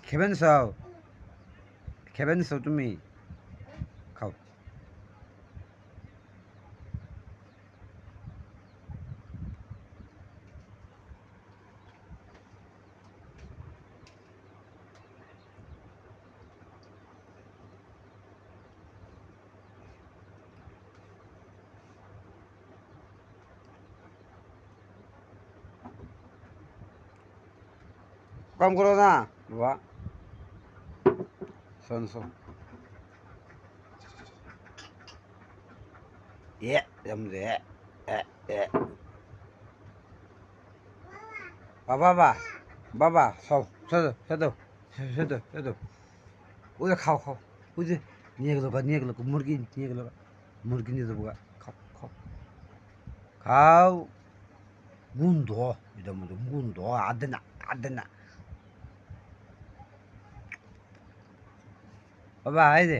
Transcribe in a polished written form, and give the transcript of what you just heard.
খেবেনছো তুমি খাও কম করো না বাবা শোন এ এ বাবা বাবা সব সেদো সেদো ওই যে খাও ওই যে নিয়ে গেলো মুরগি নিয়ে গেলো মুরগি নিয়ে যাবো খাও খাও খাও গন্ধ এটার মধ্যে গন্ধ আদে না বাবা এই যে